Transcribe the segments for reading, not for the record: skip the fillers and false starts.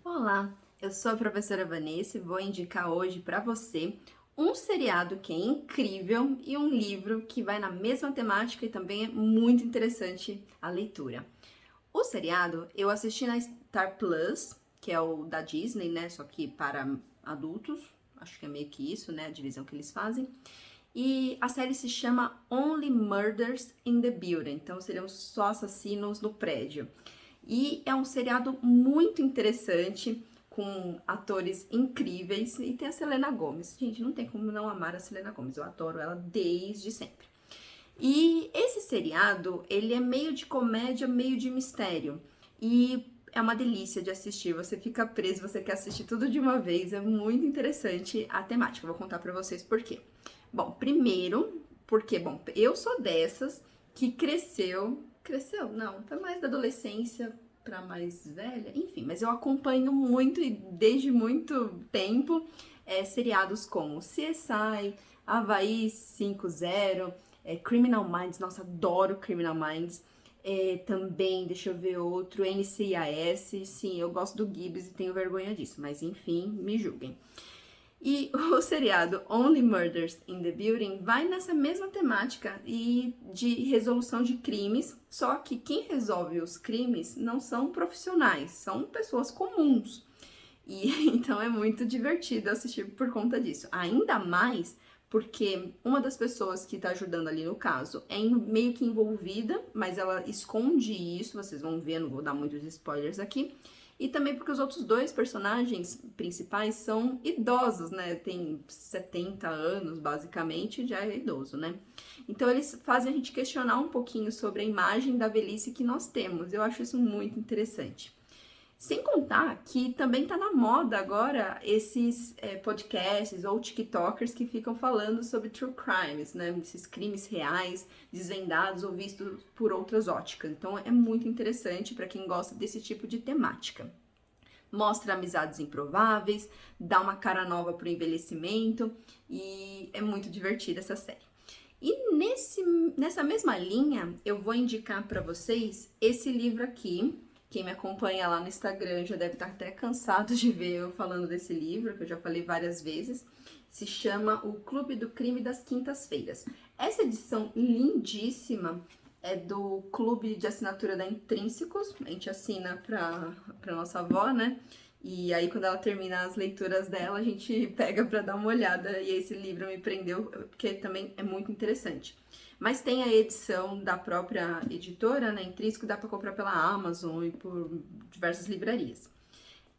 Olá, eu sou a professora Vanessa e vou indicar hoje para você um seriado que é incrível e um livro que vai na mesma temática e também é muito interessante a leitura. O seriado eu assisti na Star Plus, que é o da Disney, né? Só que para adultos, acho que é meio que isso, né? A divisão que eles fazem. E a série se chama Only Murders in the Building, então seriam só assassinos no prédio. E é um seriado muito interessante, com atores incríveis, e tem a Selena Gomez. Gente, não tem como não amar a Selena Gomez, eu adoro ela desde sempre. E esse seriado, ele é meio de comédia, meio de mistério. E é uma delícia de assistir, você fica preso, você quer assistir tudo de uma vez, é muito interessante a temática. Eu vou contar pra vocês por quê. Bom, primeiro, porque, bom, eu sou dessas que cresceu, não, tá mais da adolescência pra mais velha, enfim, mas eu acompanho muito e desde muito tempo seriados como CSI, Havaí 5.0, Criminal Minds, nossa, adoro Criminal Minds. Também, deixa eu ver outro, NCIS, sim, eu gosto do Gibbs e tenho vergonha disso, mas enfim, me julguem. E o seriado Only Murders in the Building vai nessa mesma temática e de resolução de crimes, só que quem resolve os crimes não são profissionais, são pessoas comuns. E então é muito divertido assistir por conta disso. Ainda mais porque uma das pessoas que tá ajudando ali no caso é meio que envolvida, mas ela esconde isso, vocês vão ver, não vou dar muitos spoilers aqui. E também porque os outros dois personagens principais são idosos, né? Tem 70 anos, basicamente, já é idoso, né? Então eles fazem a gente questionar um pouquinho sobre a imagem da velhice que nós temos. Eu acho isso muito interessante. Sem contar que também tá na moda agora esses podcasts ou TikTokers que ficam falando sobre true crimes, né? Esses crimes reais, desvendados ou vistos por outras óticas. Então é muito interessante para quem gosta desse tipo de temática. Mostra amizades improváveis, dá uma cara nova pro envelhecimento e é muito divertida essa série. E nessa mesma linha, eu vou indicar para vocês esse livro aqui. Quem me acompanha lá no Instagram já deve estar até cansado de ver eu falando desse livro, que eu já falei várias vezes. Se chama O Clube do Crime das Quintas-Feiras. Essa edição lindíssima é do clube de assinatura da Intrínsecos. A gente assina pra nossa avó, né? E aí, quando ela termina as leituras dela, a gente pega pra dar uma olhada. E esse livro me prendeu, porque também é muito interessante. Mas tem a edição da própria editora, né, Intrínseco, dá para comprar pela Amazon e por diversas livrarias.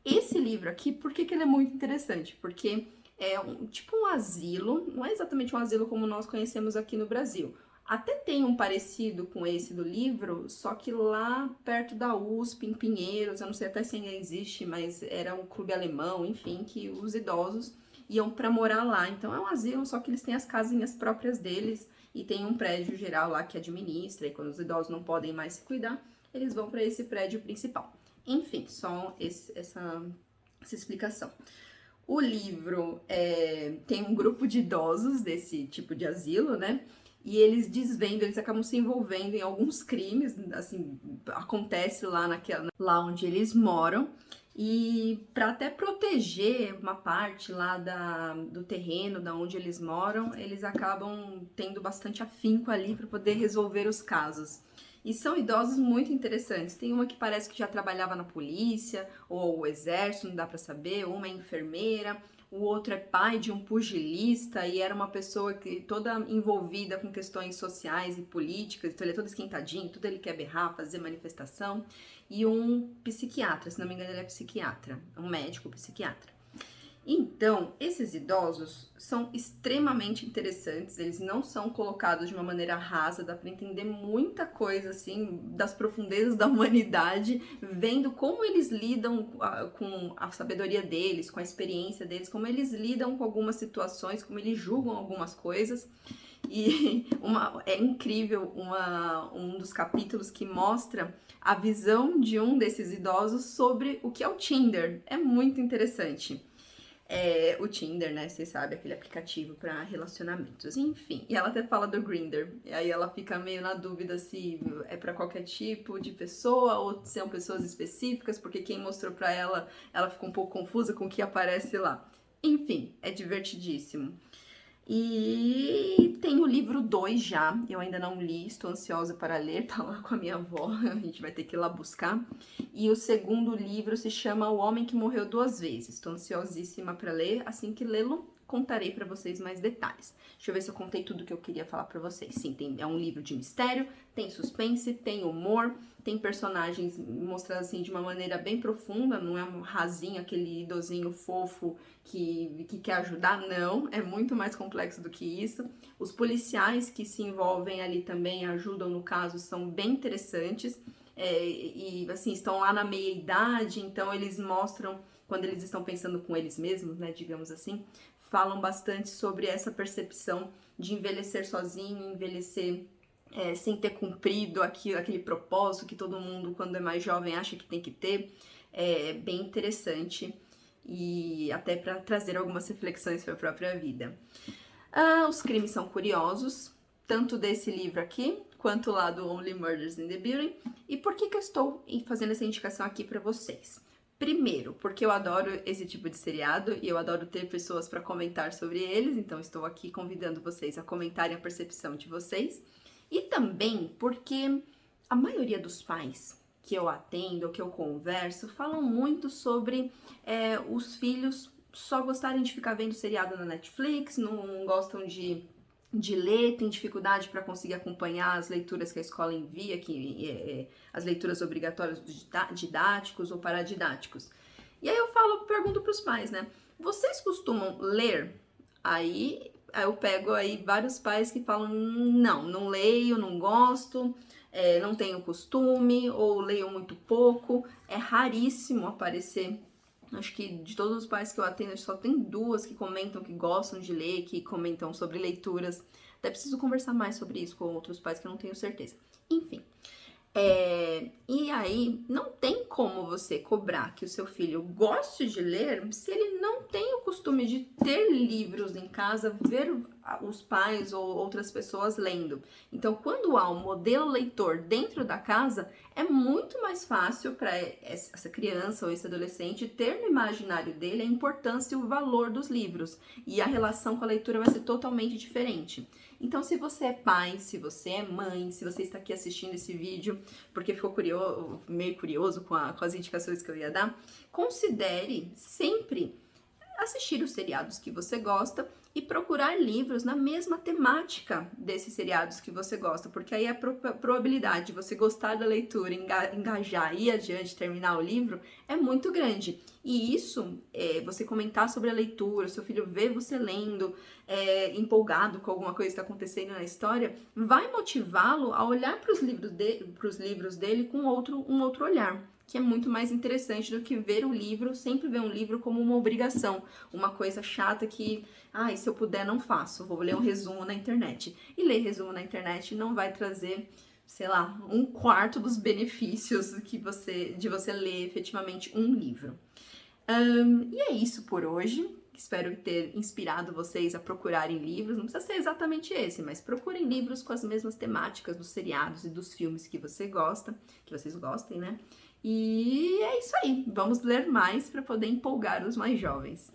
Esse livro aqui, por que ele é muito interessante? Porque é tipo um asilo, não é exatamente um asilo como nós conhecemos aqui no Brasil. Até tem um parecido com esse do livro, só que lá perto da USP, em Pinheiros, eu não sei até se ainda existe, mas era um clube alemão, enfim, que os idosos iam para morar lá. Então é um asilo, só que eles têm as casinhas próprias deles e tem um prédio geral lá que administra, e quando os idosos não podem mais se cuidar, eles vão para esse prédio principal. Enfim, só essa explicação. O livro tem um grupo de idosos desse tipo de asilo, né? E eles desvendam, eles acabam se envolvendo em alguns crimes, assim, acontece lá onde eles moram. E para até proteger uma parte lá do terreno, da onde eles moram, eles acabam tendo bastante afinco ali para poder resolver os casos. E são idosos muito interessantes. Tem uma que parece que já trabalhava na polícia ou o exército, não dá para saber. Uma é enfermeira, o outro é pai de um pugilista e era uma pessoa que toda envolvida com questões sociais e políticas, então ele é todo esquentadinho, tudo ele quer berrar, fazer manifestação. E um psiquiatra, se não me engano ele é psiquiatra, um médico psiquiatra. Então, esses idosos são extremamente interessantes, eles não são colocados de uma maneira rasa, dá para entender muita coisa, assim, das profundezas da humanidade, vendo como eles lidam com a sabedoria deles, com a experiência deles, como eles lidam com algumas situações, como eles julgam algumas coisas. E é incrível um dos capítulos que mostra a visão de um desses idosos sobre o que é o Tinder. É muito interessante. o Tinder, né? Vocês sabem, aquele aplicativo para relacionamentos. Enfim, e ela até fala do Grindr. E aí ela fica meio na dúvida se é para qualquer tipo de pessoa ou se são pessoas específicas, porque quem mostrou para ela, ela ficou um pouco confusa com o que aparece lá. Enfim, é divertidíssimo. E tem o livro 2 já, eu ainda não li, estou ansiosa para ler, tá lá com a minha avó, a gente vai ter que ir lá buscar. E o segundo livro se chama O Homem que Morreu Duas Vezes, estou ansiosíssima para ler, assim que lê-lo, contarei para vocês mais detalhes. Deixa eu ver se eu contei tudo que eu queria falar para vocês. Sim, é um livro de mistério, tem suspense, tem humor, tem personagens mostrados assim de uma maneira bem profunda, não é um rasinho, aquele idosinho fofo que quer ajudar, não, é muito mais complexo do que isso. Os policiais que se envolvem ali também ajudam no caso, são bem interessantes. E assim, estão lá na meia-idade, então eles mostram, quando eles estão pensando com eles mesmos, né, digamos assim, falam bastante sobre essa percepção de envelhecer sozinho, envelhecer sem ter cumprido aquele propósito que todo mundo, quando é mais jovem, acha que tem que ter. É bem interessante e até para trazer algumas reflexões para a própria vida. Os crimes são curiosos, tanto desse livro aqui, quanto lá do Only Murders in the Building. E por que eu estou fazendo essa indicação aqui para vocês? Primeiro, porque eu adoro esse tipo de seriado e eu adoro ter pessoas para comentar sobre eles, então estou aqui convidando vocês a comentarem a percepção de vocês. E também porque a maioria dos pais que eu atendo, que eu converso, falam muito sobre os filhos só gostarem de ficar vendo seriado na Netflix, não gostam de ler, tem dificuldade para conseguir acompanhar as leituras que a escola envia, as leituras obrigatórias didáticos ou paradidáticos. E aí pergunto para os pais, né? Vocês costumam ler? Aí eu pego aí vários pais que falam, não leio, não gosto, não tenho costume, ou leio muito pouco. É raríssimo aparecer. Acho que de todos os pais que eu atendo, só tem duas que comentam que gostam de ler, que comentam sobre leituras. Até preciso conversar mais sobre isso com outros pais que eu não tenho certeza. Enfim. E aí, não tem como você cobrar que o seu filho goste de ler se ele não tem o costume de ter livros em casa, ver os pais ou outras pessoas lendo. Então, quando há um modelo leitor dentro da casa, é muito mais fácil para essa criança ou esse adolescente ter no imaginário dele a importância e o valor dos livros. E a relação com a leitura vai ser totalmente diferente. Então, se você é pai, se você é mãe, se você está aqui assistindo esse vídeo porque ficou meio curioso com as indicações que eu ia dar, considere sempre assistir os seriados que você gosta e procurar livros na mesma temática desses seriados que você gosta, porque aí a probabilidade de você gostar da leitura, engajar e ir adiante, terminar o livro, é muito grande. E isso, você comentar sobre a leitura, seu filho ver você lendo, empolgado com alguma coisa que está acontecendo na história, vai motivá-lo a olhar para os livros dele com um outro olhar, que é muito mais interessante do que ver o livro, sempre ver um livro como uma obrigação, uma coisa chata que, se eu puder não faço, vou ler um resumo na internet. E ler resumo na internet não vai trazer, sei lá, 1/4 dos benefícios de você ler efetivamente um livro. E é isso por hoje. Espero ter inspirado vocês a procurarem livros. Não precisa ser exatamente esse, mas procurem livros com as mesmas temáticas dos seriados e dos filmes que vocês gostem, né? E é isso aí. Vamos ler mais para poder empolgar os mais jovens.